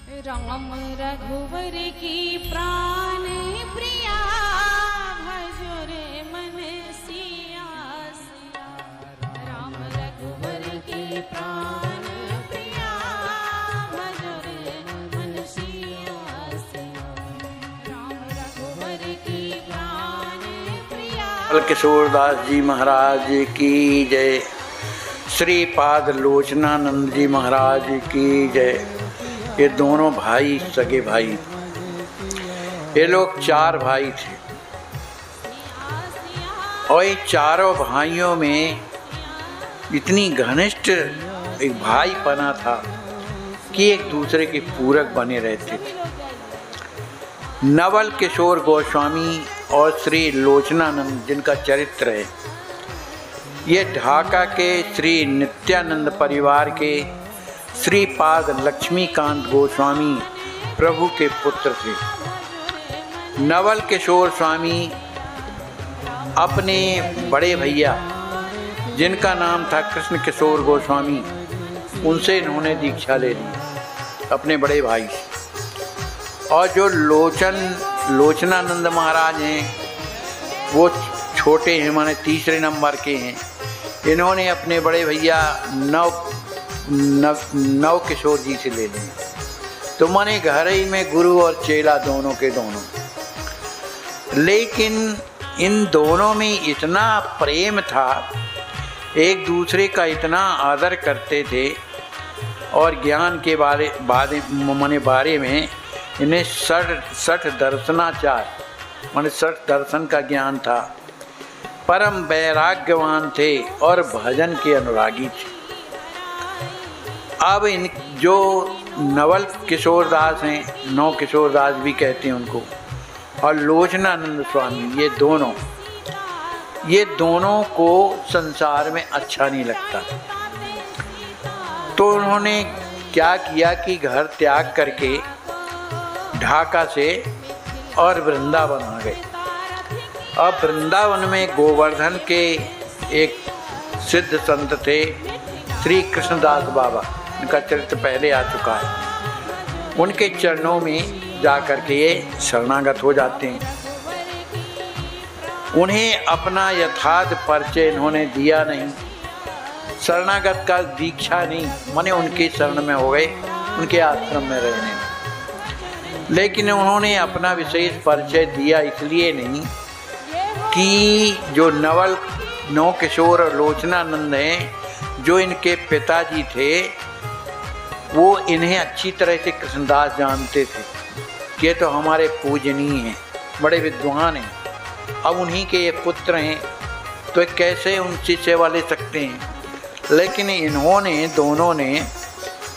राम रघुवर की प्राण प्रिया भजो रे मन सिया सिया। राम रघुवर की प्राण प्रिया भजो रे मन सिया सिया। राम रघुवर की प्राण प्रिया। किशोरदास जी महाराज की जय। श्री पाद लोचनानंद जी महाराज की जय। ये दोनों भाई सगे भाई, ये लोग 4 भाई थे और ये चारों भाइयों में इतनी घनिष्ठ एक भाईपना था कि एक दूसरे के पूरक बने रहते थे। नवल किशोर गोस्वामी और श्री लोचनानंद जिनका चरित्र है, ये ढाका के श्री नित्यानंद परिवार के श्रीपाद लक्ष्मीकांत गोस्वामी प्रभु के पुत्र थे। नवल किशोर स्वामी अपने बड़े भैया जिनका नाम था कृष्ण किशोर गोस्वामी, उनसे इन्होंने दीक्षा ले ली अपने बड़े भाई से। और जो लोचनानंद महाराज हैं वो छोटे हैं, माने तीसरे नंबर के हैं। इन्होंने अपने बड़े भैया नव किशोर जी से ले ली। तो माने घर ही में गुरु और चेला दोनों के दोनों। लेकिन इन दोनों में इतना प्रेम था, एक दूसरे का इतना आदर करते थे और ज्ञान के बारे में इन्हें 60 दर्शनाचार माने 60 दर्शन का ज्ञान था। परम वैराग्यवान थे और भजन के अनुरागी थे। अब इन जो नवल किशोरदास हैं, नव किशोरदास भी कहते हैं उनको, और लोचनानंद स्वामी, ये दोनों को संसार में अच्छा नहीं लगता। तो उन्होंने क्या किया कि घर त्याग करके ढाका से और वृंदावन आ गए। अब वृंदावन में गोवर्धन के एक सिद्ध संत थे श्री कृष्णदास बाबा, उनका चरित्र पहले आ चुका है। उनके चरणों में जाकर के ये शरणागत हो जाते हैं। उन्हें अपना यथार्थ परिचय इन्होंने दिया नहीं, शरणागत का दीक्षा नहीं, माने उनके शरण में हो गए, उनके आश्रम में रहने। लेकिन उन्होंने अपना विशेष परिचय दिया इसलिए नहीं कि जो नव किशोर और लोचनानंद हैं, जो इनके पिताजी थे, वो इन्हें अच्छी तरह से कृष्णदास जानते थे कि ये तो हमारे पूजनीय हैं, बड़े विद्वान हैं, अब उन्हीं के ये पुत्र हैं, तो कैसे उनसे सेवा ले सकते हैं। लेकिन इन्होंने दोनों ने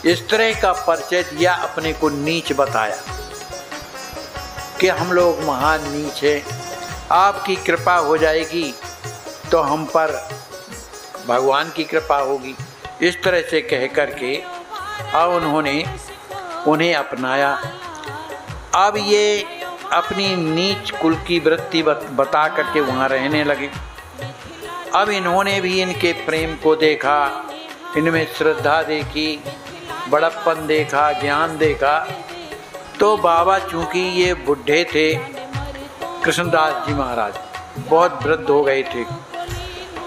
इस तरह का परिचय दिया, अपने को नीच बताया कि हम लोग महान नीच हैं, आपकी कृपा हो जाएगी तो हम पर भगवान की कृपा होगी। इस तरह से कह करके अब उन्होंने उन्हें अपनाया। अब ये अपनी नीच कुल की वृत्ति बता करके वहाँ रहने लगे। अब इन्होंने भी इनके प्रेम को देखा, इनमें श्रद्धा देखी, बड़प्पन देखा, ज्ञान देखा। तो बाबा चूँकि ये बुढ़े थे, कृष्णदास जी महाराज बहुत वृद्ध हो गए थे,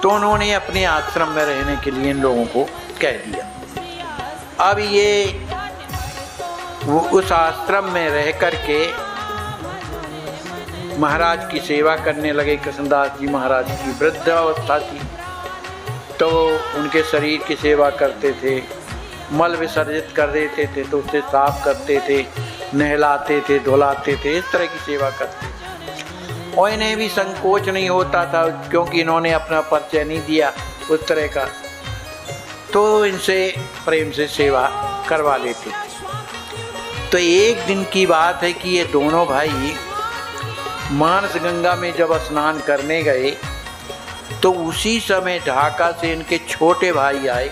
तो उन्होंने अपने आश्रम में रहने के लिए इन लोगों को कह दिया। अब ये वो उस आश्रम में रह कर के महाराज की सेवा करने लगे। कृष्णदास जी महाराज की वृद्ध अवस्था थी, तो उनके शरीर की सेवा करते थे, मल विसर्जित कर देते थे तो उसे साफ करते थे, नहलाते थे, धुलाते थे, इस तरह की सेवा करते थे। और इन्हें भी संकोच नहीं होता था क्योंकि इन्होंने अपना परिचय नहीं दिया उस तरह का, तो इनसे प्रेम से सेवा करवा लेते थे। तो एक दिन की बात है कि ये दोनों भाई मानस गंगा में जब स्नान करने गए, तो उसी समय ढाका से इनके छोटे भाई आए,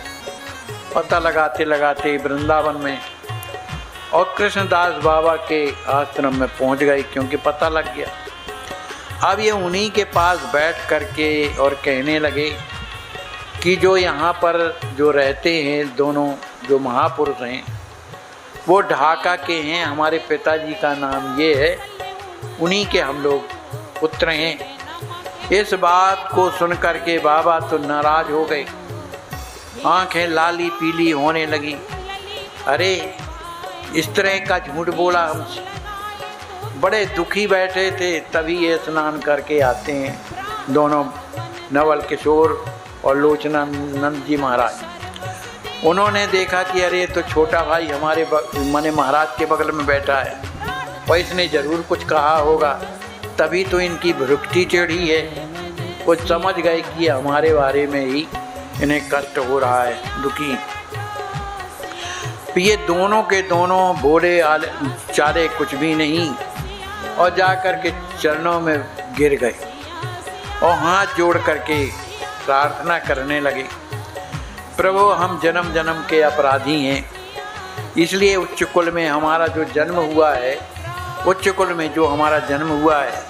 पता लगाते लगाते वृंदावन में, और कृष्णदास बाबा के आश्रम में पहुंच गए क्योंकि पता लग गया। अब ये उन्हीं के पास बैठ करके और कहने लगे कि जो यहाँ पर जो रहते हैं दोनों जो महापुरुष हैं, वो ढाका के हैं, हमारे पिताजी का नाम ये है, उन्हीं के हम लोग पुत्र हैं। इस बात को सुनकर के बाबा तो नाराज हो गए, आंखें लाली पीली होने लगी। अरे इस तरह का झूठ बोला हमसे। बड़े दुखी बैठे थे, तभी ये स्नान करके आते हैं दोनों, नवल किशोर और लोचना नंद जी महाराज। उन्होंने देखा कि अरे तो छोटा भाई हमारे माने महाराज के बगल में बैठा है और इसने ज़रूर कुछ कहा होगा, तभी तो इनकी भ्रुकुटी टेढ़ी है। वो समझ गए कि हमारे बारे में ही इन्हें कष्ट हो रहा है, दुखी। ये दोनों के दोनों भोले चाले कुछ भी नहीं और जाकर के चरणों में गिर गए और हाथ जोड़ करके प्रार्थना करने लगे, प्रभु हम जन्म जन्म के अपराधी हैं, इसलिए उच्च कुल में हमारा जो जन्म हुआ है, उच्च कुल में जो हमारा जन्म हुआ है,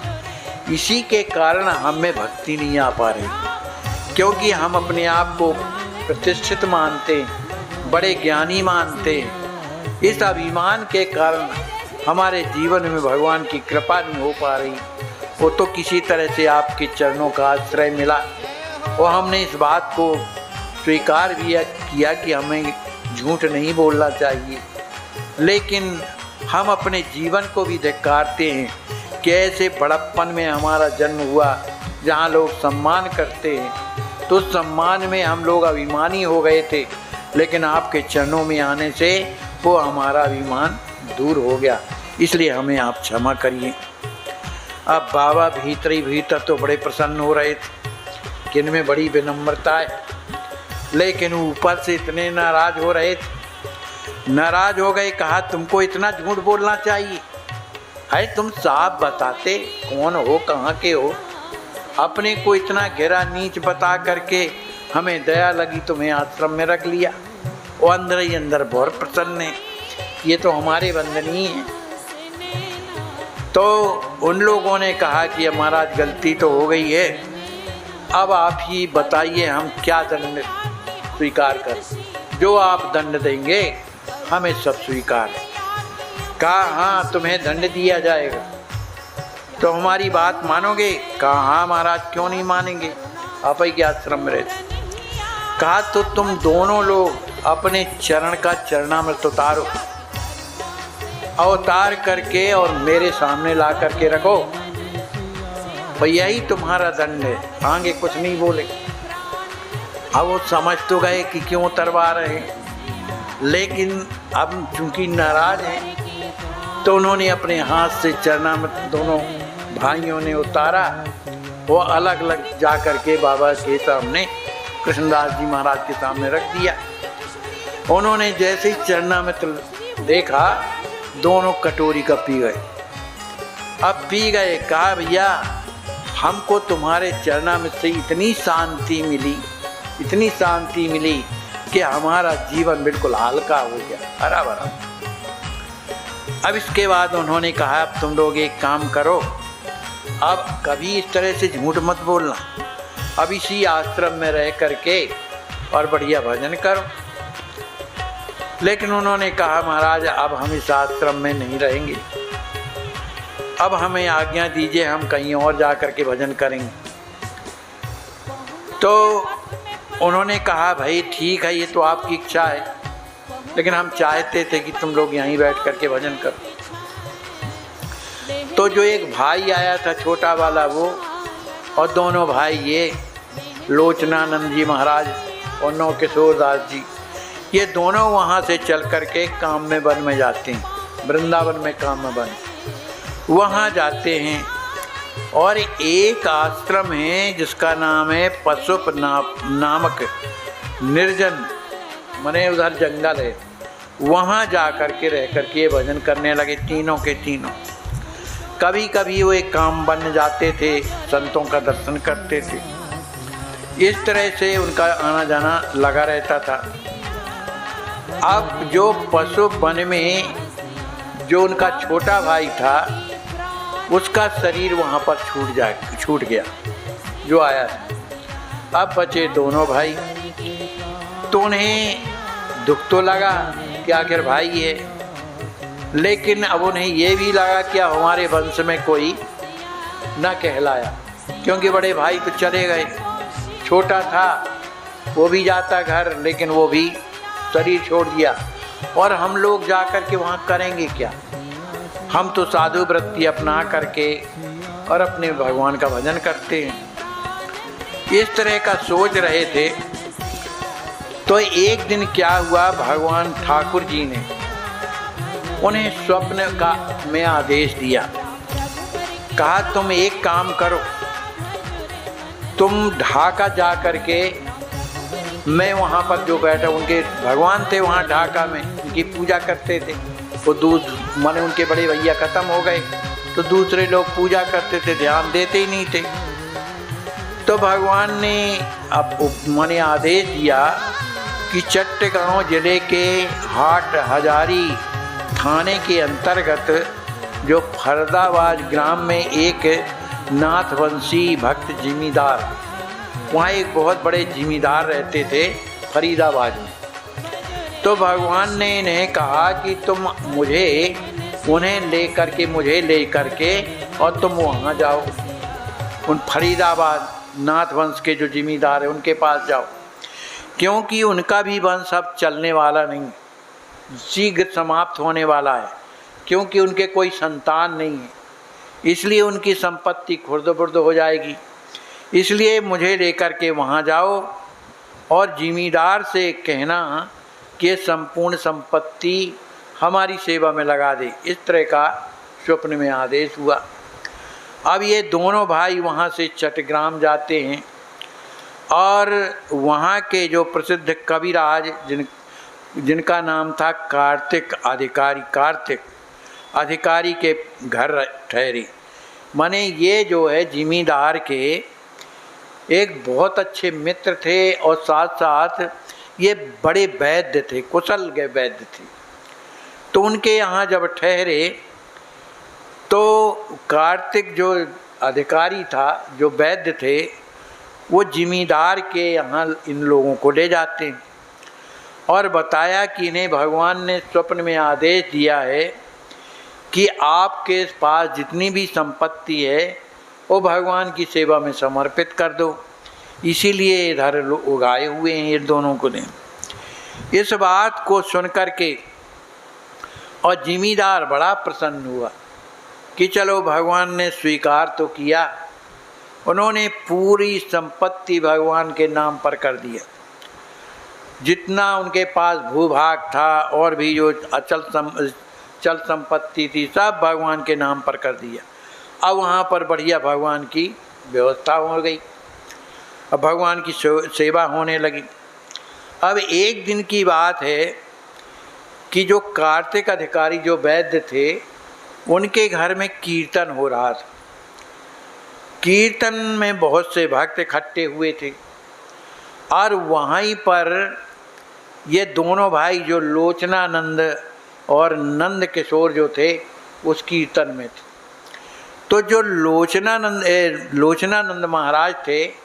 इसी के कारण हम में भक्ति नहीं आ पा रही, क्योंकि हम अपने आप को प्रतिष्ठित मानते हैं, बड़े ज्ञानी मानते हैं। इस अभिमान के कारण हमारे जीवन में भगवान की कृपा नहीं हो पा रही। वो तो किसी तरह से आपके चरणों का आश्रय मिला और हमने इस बात को स्वीकार भी किया कि हमें झूठ नहीं बोलना चाहिए, लेकिन हम अपने जीवन को भी धिक्कारते हैं कि ऐसे बड़प्पन में हमारा जन्म हुआ जहाँ लोग सम्मान करते हैं, तो सम्मान में हम लोग अभिमानी हो गए थे, लेकिन आपके चरणों में आने से वो हमारा अभिमान दूर हो गया, इसलिए हमें आप क्षमा करिए। अब बाबा भीतर ही भीतर तो बड़े प्रसन्न हो रहे थे कि इनमें बड़ी विनम्रता है, लेकिन ऊपर से इतने नाराज हो रहे थे, नाराज हो गए। कहा तुमको इतना झूठ बोलना चाहिए? है तुम साफ बताते कौन हो, कहाँ के हो? अपने को इतना गिरा नीच बता करके हमें दया लगी, तुम्हें आश्रम में रख लिया और अंदर ही अंदर बहुत प्रसन्न है, ये तो हमारे बंधनी है। तो उन लोगों ने कहा कि महाराज गलती तो हो गई है, अब आप ही बताइए हम क्या दंड स्वीकार करें, जो आप दंड देंगे हमें सब स्वीकार है। कहा हाँ तुम्हें दंड दिया जाएगा, तो हमारी बात मानोगे? कहा हाँ महाराज क्यों नहीं मानेंगे, आप ही के आश्रम में रहते। कहा तो तुम दोनों लोग अपने चरण का चरणामृत उतारो, अवतार करके और मेरे सामने ला करके रखो, तो यही तुम्हारा दंड है, आगे कुछ नहीं बोले। अब वो समझ तो गए कि क्यों उतरवा रहे हैं, लेकिन अब चूंकि नाराज हैं तो उन्होंने अपने हाथ से चरणामृत दोनों भाइयों ने उतारा, वो अलग अलग जा कर के बाबा के सामने कृष्णदास जी महाराज के सामने रख दिया। उन्होंने जैसे ही चरणामृत देखा, दोनों कटोरी का पी गए। अब पी गए, कहा भैया हमको तुम्हारे चरणामृत से इतनी शांति मिली, इतनी शांति मिली कि हमारा जीवन बिल्कुल हल्का हो गया, हरा भरा। अब इसके बाद उन्होंने कहा अब तुम लोग एक काम करो, अब कभी इस तरह से झूठ मत बोलना, अब इसी आश्रम में रह करके और बढ़िया भजन करो। लेकिन उन्होंने कहा महाराज अब हम इस आश्रम में नहीं रहेंगे, अब हमें आज्ञा दीजिए, हम कहीं और जा कर के भजन करेंगे। तो उन्होंने कहा भाई ठीक है, ये तो आपकी इच्छा है, लेकिन हम चाहते थे कि तुम लोग यहीं बैठ कर के भजन करो। तो जो एक भाई आया था छोटा वाला, वो और दोनों भाई ये लोचनानंद जी महाराज और नौ किशोर दास जी, ये दोनों वहाँ से चल कर के काम में वन में जाते हैं, वृंदावन में काम में वन, वहाँ जाते हैं। और एक आश्रम है जिसका नाम है पशुप नामक, निर्जन मने उधर जंगल है, वहाँ जा कर के रह कर के ये भजन करने लगे तीनों के तीनों। कभी कभी वो एक काम बन जाते थे, संतों का दर्शन करते थे, इस तरह से उनका आना जाना लगा रहता था। अब जो पशु वन में जो उनका छोटा भाई था, उसका शरीर वहाँ पर छूट गया जो आया था। अब बचे दोनों भाई, तो उन्हें दुख तो लगा कि आखिर भाई है, लेकिन अब उन्हें ये भी लगा कि हमारे वंश में कोई न कहलाया, क्योंकि बड़े भाई तो चले गए, छोटा था वो भी जाता घर, लेकिन वो भी शरीर छोड़ दिया, और हम लोग जा कर के वहाँ करेंगे क्या? हम तो साधु वृत्ति अपना करके और अपने भगवान का भजन करते हैं। इस तरह का सोच रहे थे। तो एक दिन क्या हुआ, भगवान ठाकुर जी ने उन्हें स्वप्न का में आदेश दिया, कहा तुम एक काम करो, तुम ढाका जा कर के, मैं वहाँ पर जो बैठा, उनके भगवान थे वहाँ ढाका में, उनकी पूजा करते थे। वो दूध माने उनके बड़े भैया ख़त्म हो गए तो दूसरे लोग पूजा करते थे, ध्यान देते ही नहीं थे। तो भगवान ने अब माने आदेश दिया कि चट्टगांव जिले के हाट हजारी थाने के अंतर्गत जो फरीदाबाद ग्राम में एक नाथवंशी भक्त जिमीदार, वहाँ एक बहुत बड़े जिमीदार रहते थे फरीदाबाद में। तो भगवान ने इन्हें कहा कि तुम उन्हें ले करके और तुम वहाँ जाओ, उन फरीदाबाद नाथवंश के जो जिमीदार है उनके पास जाओ, क्योंकि उनका भी वंश अब चलने वाला नहीं, शीघ्र समाप्त होने वाला है, क्योंकि उनके कोई संतान नहीं है, इसलिए उनकी संपत्ति खुर्द-बुर्द हो जाएगी। इसलिए मुझे लेकर के वहाँ जाओ और जिमीदार से कहना कि संपूर्ण संपत्ति हमारी सेवा में लगा दे। इस तरह का स्वप्न में आदेश हुआ। अब ये दोनों भाई वहाँ से चट्टग्राम जाते हैं और वहाँ के जो प्रसिद्ध कविराज जिनका नाम था कार्तिक अधिकारी के घर ठहरे। माने ये जो है जिमीदार के एक बहुत अच्छे मित्र थे और साथ साथ ये बड़े वैद्य थे, कुशल के वैद्य थे। तो उनके यहाँ जब ठहरे तो कार्तिक जो अधिकारी था, जो वैद्य थे, वो जिमीदार के यहाँ इन लोगों को ले जाते हैं और बताया कि इन्हें भगवान ने स्वप्न में आदेश दिया है कि आपके पास जितनी भी संपत्ति है वो भगवान की सेवा में समर्पित कर दो, इसीलिए इधर उगाए हुए हैं ये दोनों को ने। इस बात को सुनकर के और जिमीदार बड़ा प्रसन्न हुआ कि चलो भगवान ने स्वीकार तो किया। उन्होंने पूरी संपत्ति भगवान के नाम पर कर दिया, जितना उनके पास भूभाग था और भी जो चल संपत्ति थी सब भगवान के नाम पर कर दिया। अब वहाँ पर बढ़िया भगवान की व्यवस्था हो गई, अब भगवान की सेवा होने लगी। अब एक दिन की बात है कि जो कार्तिक अधिकारी जो वैद्य थे उनके घर में कीर्तन हो रहा था। कीर्तन में बहुत से भक्त इकट्ठे हुए थे और वहीं पर ये दोनों भाई जो लोचनानंद और नंद किशोर जो थे उस कीर्तन में थे। तो जो लोचनानंद महाराज थे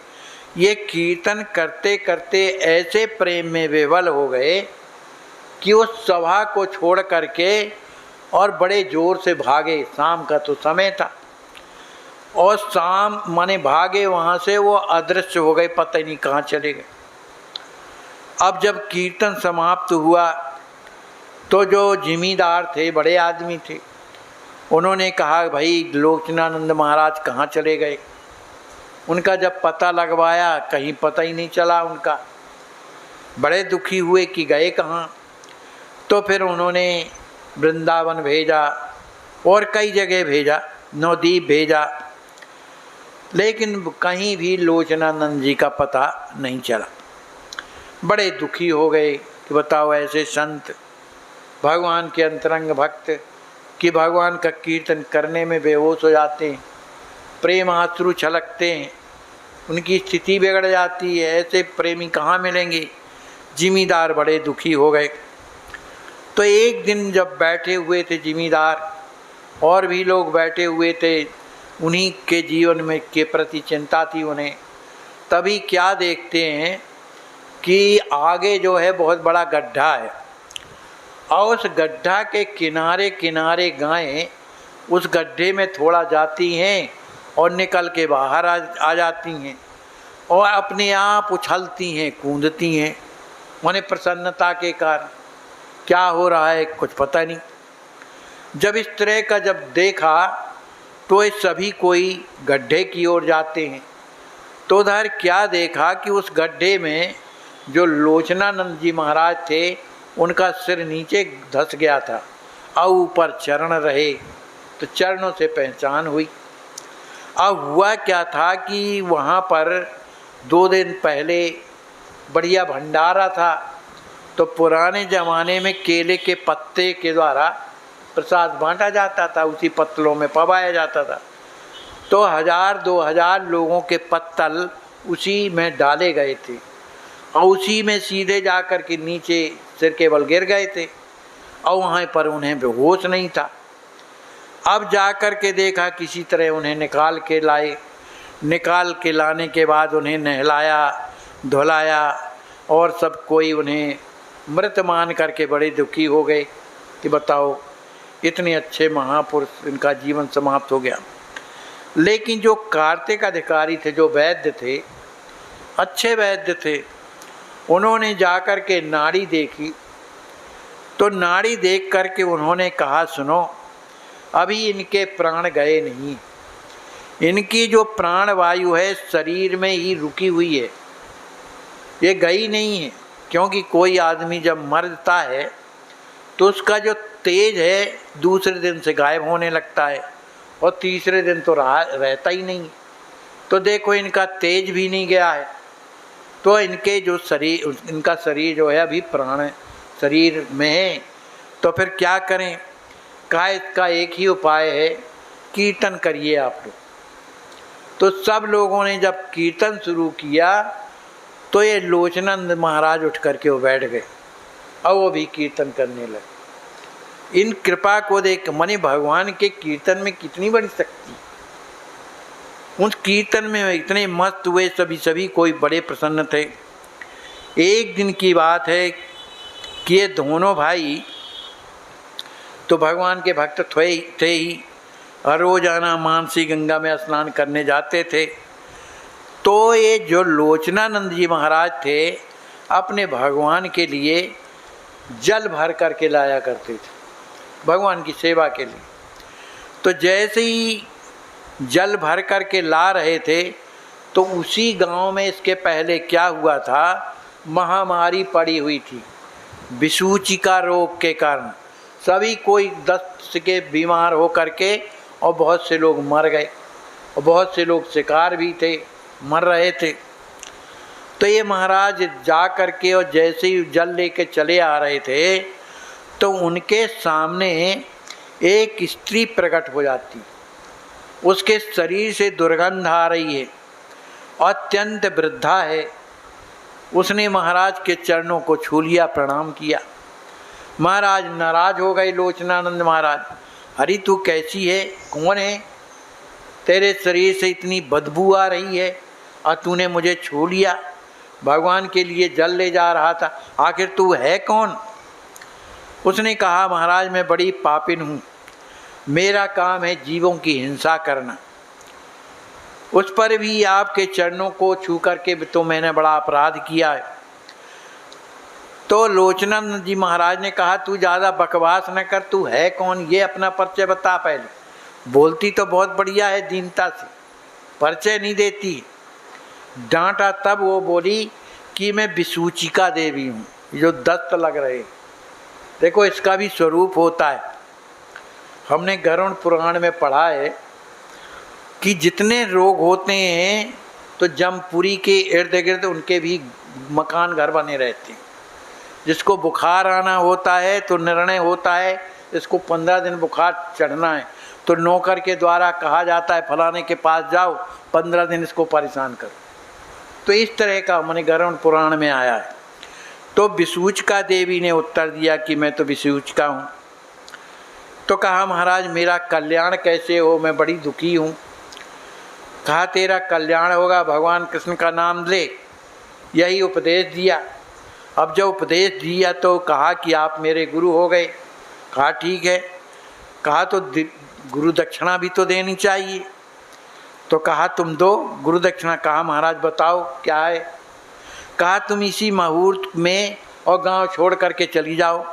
ये कीर्तन करते करते ऐसे प्रेम में विवल हो गए कि उस सभा को छोड़ करके और बड़े जोर से भागे। शाम का तो समय था और शाम माने भागे वहाँ से, वो अदृश्य हो गए, पता ही नहीं कहाँ चले गए। अब जब कीर्तन समाप्त हुआ तो जो जिमीदार थे, बड़े आदमी थे, उन्होंने कहा भाई लोचनानंद महाराज कहाँ चले गए। उनका जब पता लगवाया कहीं पता ही नहीं चला उनका। बड़े दुखी हुए कि गए कहाँ। तो फिर उन्होंने वृंदावन भेजा और कई जगह भेजा, नवद्वीप भेजा, लेकिन कहीं भी लोचनानंद जी का पता नहीं चला। बड़े दुखी हो गए कि बताओ ऐसे संत, भगवान के अंतरंग भक्त कि भगवान का कीर्तन करने में बेहोश हो जाते हैं, प्रेम आंसू छलकते हैं, उनकी स्थिति बिगड़ जाती है, ऐसे प्रेमी कहाँ मिलेंगे। जिमीदार बड़े दुखी हो गए। तो एक दिन जब बैठे हुए थे जिमीदार और भी लोग बैठे हुए थे, उन्हीं के जीवन में के प्रति चिंता थी उन्हें, तभी क्या देखते हैं कि आगे जो है बहुत बड़ा गड्ढा है और उस गड्ढा के किनारे किनारे गायें उस गड्ढे में थोड़ा जाती हैं और निकल के बाहर आ जाती हैं और अपने आप उछलती हैं, कूदती हैं, माने प्रसन्नता के कारण। क्या हो रहा है कुछ पता नहीं। जब इस तरह का जब देखा तो ये सभी कोई गड्ढे की ओर जाते हैं। तो उधर क्या देखा कि उस गड्ढे में जो लोचनानंद जी महाराज थे उनका सिर नीचे धंस गया था और ऊपर चरण रहे, तो चरणों से पहचान हुई। अब हुआ क्या था कि वहाँ पर 2 दिन पहले बढ़िया भंडारा था, तो पुराने ज़माने में केले के पत्ते के द्वारा प्रसाद बांटा जाता था, उसी पत्तलों में पवाया जाता था। तो 1000-2000 लोगों के पत्तल उसी में डाले गए थे और उसी में सीधे जाकर के नीचे सिर के बल गिर गए थे और वहाँ पर उन्हें बेहोश नहीं था। अब जाकर के देखा किसी तरह उन्हें निकाल के लाए। निकाल के लाने के बाद उन्हें नहलाया धुलाया और सब कोई उन्हें मृत मान करके बड़े दुखी हो गए कि बताओ इतने अच्छे महापुरुष, इनका जीवन समाप्त हो गया। लेकिन जो कार्तिक अधिकारी थे, जो वैद्य थे, अच्छे वैद्य थे, उन्होंने जाकर के नाड़ी देखी। तो नाड़ी देख करके उन्होंने कहा सुनो, अभी इनके प्राण गए नहीं, इनकी जो प्राण वायु है शरीर में ही रुकी हुई है, ये गई नहीं है। क्योंकि कोई आदमी जब मरता है तो उसका जो तेज है दूसरे दिन से गायब होने लगता है और तीसरे दिन तो रहता ही नहीं। तो देखो इनका तेज भी नहीं गया है, तो इनके जो शरीर, इनका शरीर जो है अभी प्राण शरीर में है। तो फिर क्या करें? कहा इसका एक ही उपाय है, कीर्तन करिए आप लोग। तो सब लोगों ने जब कीर्तन शुरू किया तो ये लोचनानंद महाराज उठ करके वो बैठ गए और वो भी कीर्तन करने लगे। इन कृपा को देख माने भगवान के कीर्तन में कितनी बड़ी शक्ति। उस कीर्तन में इतने मस्त हुए, सभी कोई बड़े प्रसन्न थे। एक दिन की बात है कि ये दोनों भाई तो भगवान के भक्त थे ही, रोजाना मानसी गंगा में स्नान करने जाते थे। तो ये जो लोचनानंद जी महाराज थे अपने भगवान के लिए जल भर करके लाया करते थे भगवान की सेवा के लिए। तो जैसे ही जल भर करके ला रहे थे तो उसी गांव में इसके पहले क्या हुआ था, महामारी पड़ी हुई थी विसूचिका रोग के कारण। सभी कोई दस्त के बीमार हो करके और बहुत से लोग मर गए और बहुत से लोग शिकार भी थे, मर रहे थे। तो ये महाराज जा करके और जैसे ही जल लेके चले आ रहे थे तो उनके सामने एक स्त्री प्रकट हो जाती। उसके शरीर से दुर्गंध आ रही है, अत्यंत वृद्धा है। उसने महाराज के चरणों को छू लिया, प्रणाम किया। महाराज नाराज हो गए लोचनानंद महाराज, अरे तू कैसी है, कौन है, तेरे शरीर से इतनी बदबू आ रही है और तूने मुझे छू लिया, भगवान के लिए जल ले जा रहा था, आखिर तू है कौन? उसने कहा महाराज मैं बड़ी पापिन हूँ, मेरा काम है जीवों की हिंसा करना। उस पर भी आपके चरणों को छू करके तो मैंने बड़ा अपराध किया है। तो लोचनानंद जी महाराज ने कहा तू ज़्यादा बकवास न कर, तू है कौन, ये अपना परिचय बता पहले। बोलती तो बहुत बढ़िया है दीनता से, परिचय नहीं देती। डांटा तब वो बोली कि मैं विसूचिका देवी हूँ, जो दस्त लग रहे। देखो इसका भी स्वरूप होता है। हमने गरुड़ पुराण में पढ़ा है कि जितने रोग होते हैं तो जमपुरी के इर्द गिर्द उनके भी मकान घर बने रहते हैं। जिसको बुखार आना होता है तो निर्णय होता है इसको 15 दिन बुखार चढ़ना है, तो नौकर के द्वारा कहा जाता है फलाने के पास जाओ 15 दिन इसको परेशान करो। तो इस तरह का मैंने गरुड़ पुराण में आया है। तो विसूचिका देवी ने उत्तर दिया कि मैं तो विसूचिका हूँ। तो कहा महाराज मेरा कल्याण कैसे हो, मैं बड़ी दुखी हूँ। कहा तेरा कल्याण होगा, भगवान कृष्ण का नाम ले, यही उपदेश दिया। अब जब उपदेश दिया तो कहा कि आप मेरे गुरु हो गए। कहा ठीक है। कहा तो गुरु दक्षिणा भी तो देनी चाहिए। तो कहा तुम दो गुरु दक्षिणा। कहा महाराज बताओ क्या है। कहा तुम इसी मुहूर्त में और गांव छोड़ करके चली जाओ,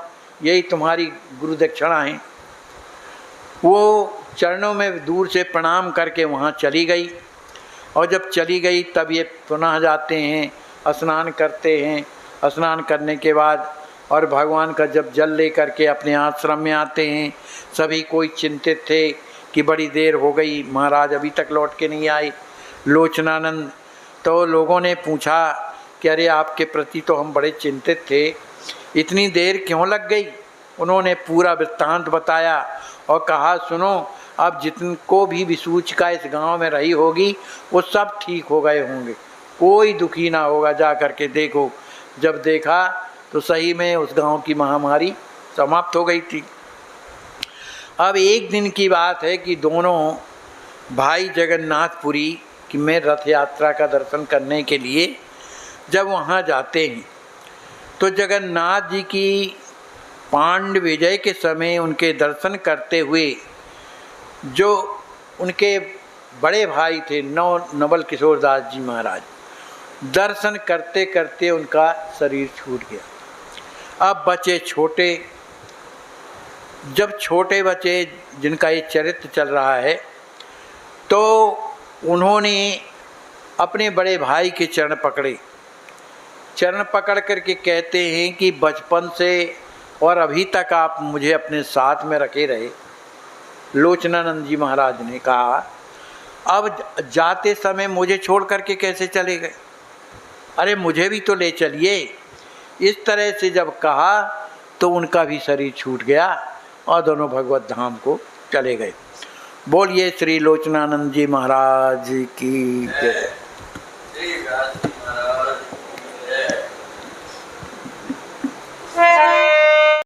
यही तुम्हारी गुरु दक्षिणा है। वो चरणों में दूर से प्रणाम करके वहाँ चली गई। और जब चली गई तब ये पुनः जाते हैं, स्नान करते हैं। स्नान करने के बाद और भगवान का जब जल ले करके अपने आश्रम में आते हैं, सभी कोई चिंतित थे कि बड़ी देर हो गई, महाराज अभी तक लौट के नहीं आए। लोचनानंद तो लोगों ने पूछा कि अरे आपके प्रति तो हम बड़े चिंतित थे, इतनी देर क्यों लग गई। उन्होंने पूरा वृत्तांत बताया और कहा सुनो, अब जिनको भी विसूचिका इस गांव में रही होगी वो सब ठीक हो गए होंगे, कोई दुखी ना होगा, जा करके देखो। जब देखा तो सही में उस गांव की महामारी समाप्त हो गई थी। अब एक दिन की बात है कि दोनों भाई जगन्नाथपुरी की में रथ यात्रा का दर्शन करने के लिए जब वहाँ जाते हैं तो जगन्नाथ जी की पांड विजय के समय उनके दर्शन करते हुए जो उनके बड़े भाई थे नवल किशोर दास जी महाराज, दर्शन करते करते उनका शरीर छूट गया। अब बचे छोटे। जब छोटे बच्चे जिनका ये चरित्र चल रहा है तो उन्होंने अपने बड़े भाई के चरण पकड़े। चरण पकड़ करके कहते हैं कि बचपन से और अभी तक आप मुझे अपने साथ में रखे रहे। लोचनानंद जी महाराज ने कहा अब जाते समय मुझे छोड़ करके कैसे चले गए, अरे मुझे भी तो ले चलिए। इस तरह से जब कहा तो उनका भी शरीर छूट गया और दोनों भगवत धाम को चले गए। बोलिए श्री लोचनानंद जी महाराज की जय।